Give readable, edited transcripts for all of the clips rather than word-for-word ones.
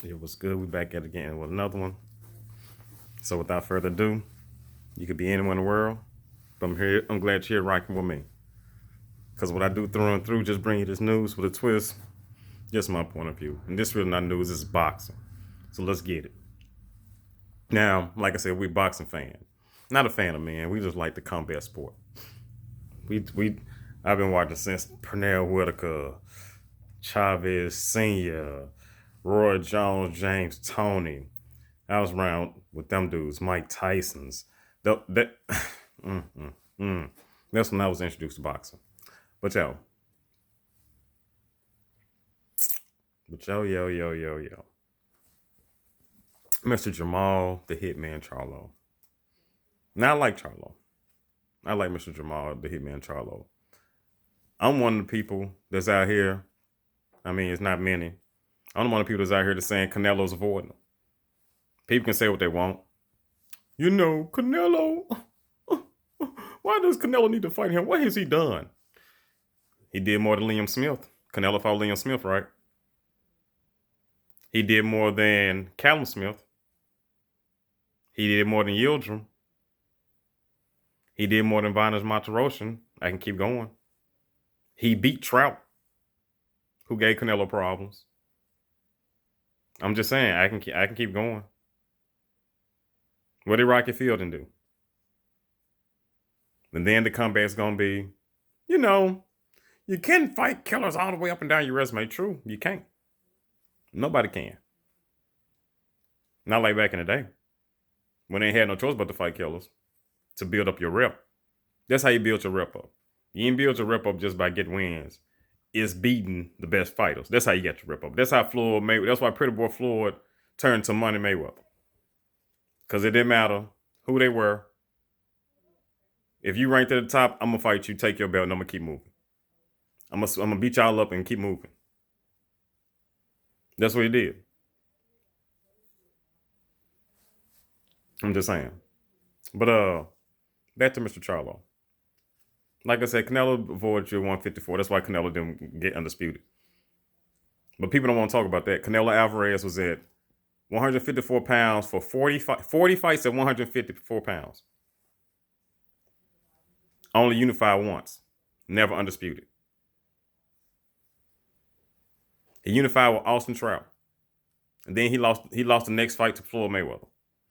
It was good. We back at it again with another one. So without further ado, you could be anyone in the world, but I'm here. I'm glad you're here rocking with me. Cause what I do through and through, just bring you this news with a twist. Just my point of view. And this really not news. This is boxing. So let's get it. Now, like I said, we boxing fan. Not a fan of men. We just like the combat sport. We I've been watching since Pernell Whitaker, Chavez Senior, Roy Jones, James Tony. I was around with them dudes, Mike Tyson's. That mm, mm, mm. That's when I was introduced to boxing. But yo, but yo. Mr. Jermall, the Hitman Charlo. Now I like Charlo. I like Mr. Jermall, the Hitman Charlo. I'm one of the people that's out here. I mean, it's not many. I'm one of the people that's out here that's saying Canelo's avoiding him. People can say what they want. You know, Canelo. Why does Canelo need to fight him? What has he done? He did more than Liam Smith. Canelo fought Liam Smith, right? He did more than Callum Smith. He did more than Yildirim. He did more than Vinus Monteroshan. I can keep going. He beat Trout, who gave Canelo problems. I'm just saying, I can keep going. What did Rocky Fielding do? And then the comeback's gonna be, you know, you can fight killers all the way up and down your resume. True, you can't. Nobody can. Not like back in the day when they had no choice but to fight killers to build up your rep. That's how you build your rep up. You didn't build your rep up just by getting wins. It's beating the best fighters. That's how you get your rep up. That's how Floyd Mayweather. That's why Pretty Boy Floyd turned to Money Mayweather. Because it didn't matter who they were. If you ranked at the top, I'm gonna fight you, take your belt, and I'm gonna keep moving. I'm gonna beat y'all up and keep moving. That's what he did. I'm just saying. But back to Mr. Charlo. Like I said, Canelo avoided you at 154. That's why Canelo didn't get undisputed. But people don't want to talk about that. Canelo Alvarez was at 154 pounds for 40 fights at 154 pounds. Only unified once. Never undisputed. He unified with Austin Trout. And then he lost the next fight to Floyd Mayweather.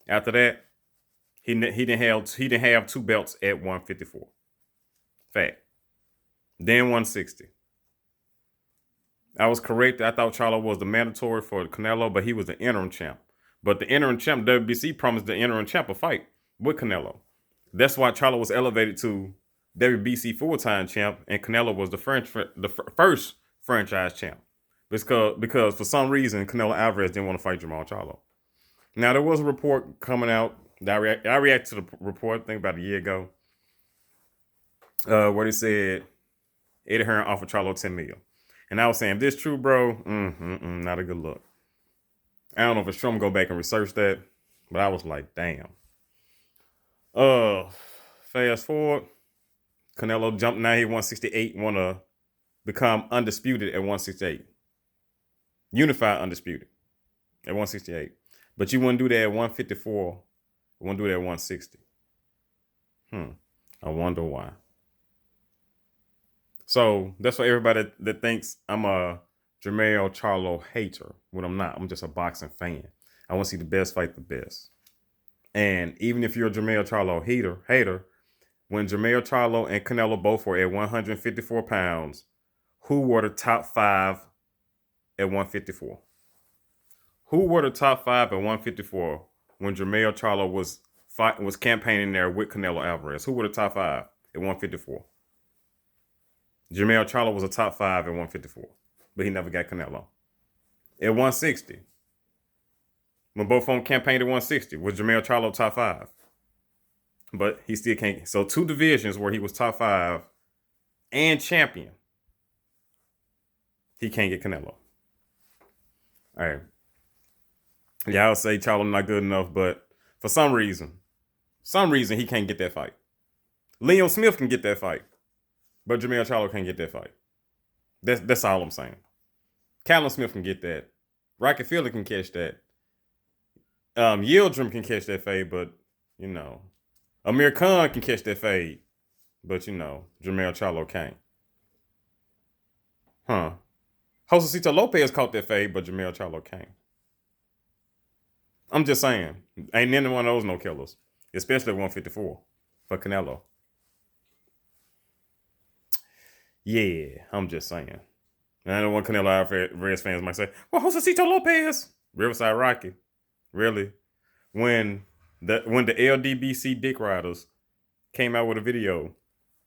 After that, he didn't have two belts at 154. Fact. Then 160. I was correct. I thought Charlo was the mandatory for Canelo, but he was the interim champ. But the interim champ, WBC promised the interim champ a fight with Canelo. That's why Charlo was elevated to WBC full-time champ, and Canelo was the first franchise champ. Because for some reason, Canelo Alvarez didn't want to fight Jermall Charlo. Now, there was a report coming out. I reacted to the report, I think about a year ago, where they said Eddie Hearn offered Charlo $10 million. And I was saying, if this true, bro, not a good look. I don't know if it's true. I'm going to go back and research that. But I was like, damn. Fast forward. Canelo jumped now. He 168. Want to become undisputed at 168. Unified undisputed at 168. But you wouldn't do that at 154. You wouldn't do that at 160. I wonder why. So that's for everybody that thinks I'm a Jermall Charlo hater. When I'm not. I'm just a boxing fan. I want to see the best fight the best. And even if you're a Jermall Charlo hater, when Jermall Charlo and Canelo both were at 154 pounds, who were the top five at 154? Who were the top five at 154 when Jermall Charlo was campaigning there with Canelo Alvarez? Who were the top five at 154? Jermall Charlo was a top five at 154, but he never got Canelo. At 160, when both of them campaigned at 160, was Jermall Charlo top five? But he still can't. So 2 divisions where he was top five and champion, he can't get Canelo. All right. Yeah, I'll say Charlo not good enough, but for some reason he can't get that fight. Liam Smith can get that fight, but Jermall Charlo can't get that fight. That's all I'm saying. Callum Smith can get that. Rocky Fielding can catch that. Yildirim can catch that fade, but Amir Khan can catch that fade, but Jermall Charlo can't. Huh? Josecito Lopez caught that fade, but Jermall Charlo can't. I'm just saying, ain't any one of those no killers, especially 154 for Canelo. Yeah, I'm just saying. And I know one Canelo Alvarez fans might say, well, Josecito Lopez, Riverside Rocky. Really? When the LDBC Dick Riders came out with a video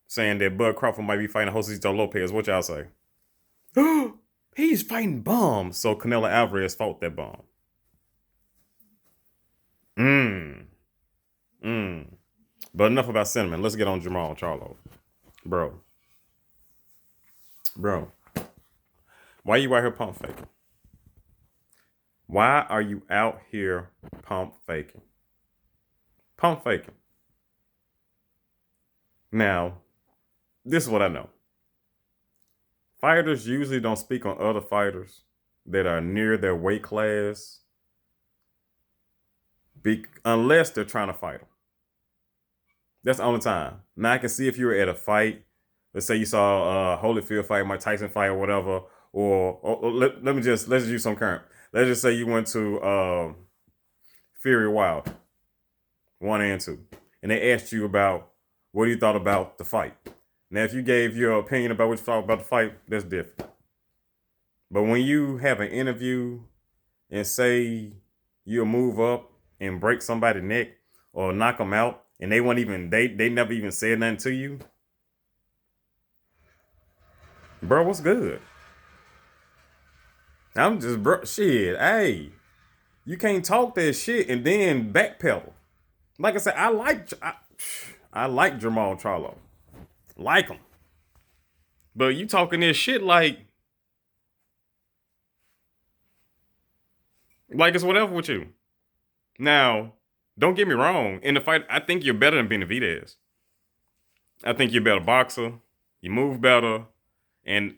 saying that Bud Crawford might be fighting Josecito Lopez, what y'all say? He's fighting bombs. So Canelo Alvarez fought that bomb. But enough about Cinnamon. Let's get on Jermall Charlo. Bro. Why you out here pump faking? Why are you out here pump faking? Pump faking. Now, this is what I know. Fighters usually don't speak on other fighters that are near their weight class unless they're trying to fight them. That's the only time. Now I can see if you were at a fight. Let's say you saw Holyfield fight, Mike Tyson fight, or whatever. Or let's just use some current. Let's just say you went to Fury Wild 1 and 2, and they asked you about what you thought about the fight. Now, if you gave your opinion about what you thought about the fight, that's different. But when you have an interview and say you'll move up and break somebody's neck or knock them out, and they never even said nothing to you, bro, what's good? I'm just, bro, shit, hey, you can't talk that shit and then backpedal. Like I said, I like Jermall Charlo. Like him. But you talking this shit like it's whatever with you. Now, don't get me wrong. In the fight, I think you're better than Benavidez. I think you're a better boxer. You move better. And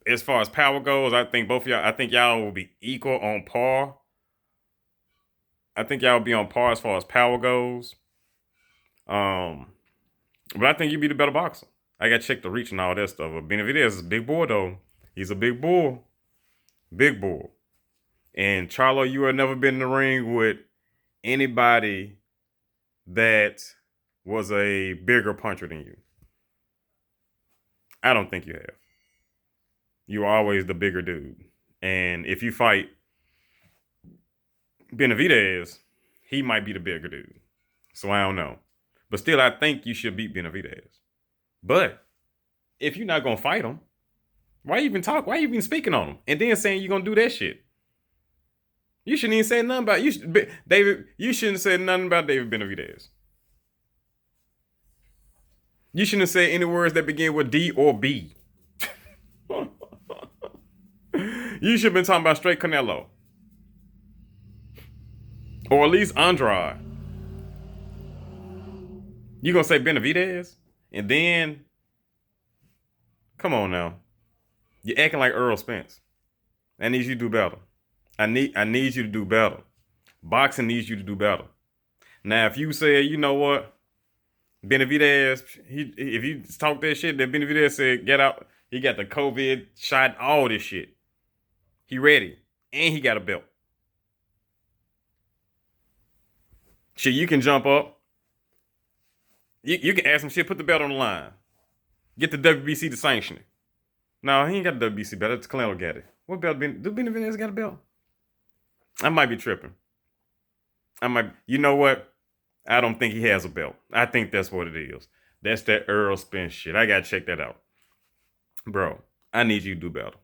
as far as power goes, I think y'all will be equal on par. I think y'all will be on par as far as power goes. But I think you'd be the better boxer. I got to check the reach and all that stuff. But Benavidez is a big boy, though. He's a big bull. Big bull. And Charlo, you have never been in the ring with anybody that was a bigger puncher than you. I don't think you have. You are always the bigger dude. And if you fight Benavidez, he might be the bigger dude. So I don't know. But still, I think you should beat Benavidez. But if you're not going to fight him, why even talk? Why you even speaking on him? And then saying you're going to do that shit. You shouldn't even say nothing about you shouldn't have said nothing about David Benavidez. You shouldn't have said any words that begin with D or B. You should have been talking about straight Canelo. Or at least Andrade. You gonna say Benavidez? And then, come on now. You're acting like Earl Spence. I need you to do better. I need you to do better. Boxing needs you to do better. Now, if you say, you know what, Benavidez, if you talk that shit that Benavidez said, get out, he got the COVID shot, all this shit. He ready. And he got a belt. Shit, you can jump up. You can ask him shit, put the belt on the line. Get the WBC to sanction it. No, he ain't got the WBC belt. It's Canelo got it. What belt? Do Benavidez got a belt? I might be tripping. You know what? I don't think he has a belt. I think that's what it is. That's that Earl Spence shit. I gotta check that out. Bro, I need you to do better.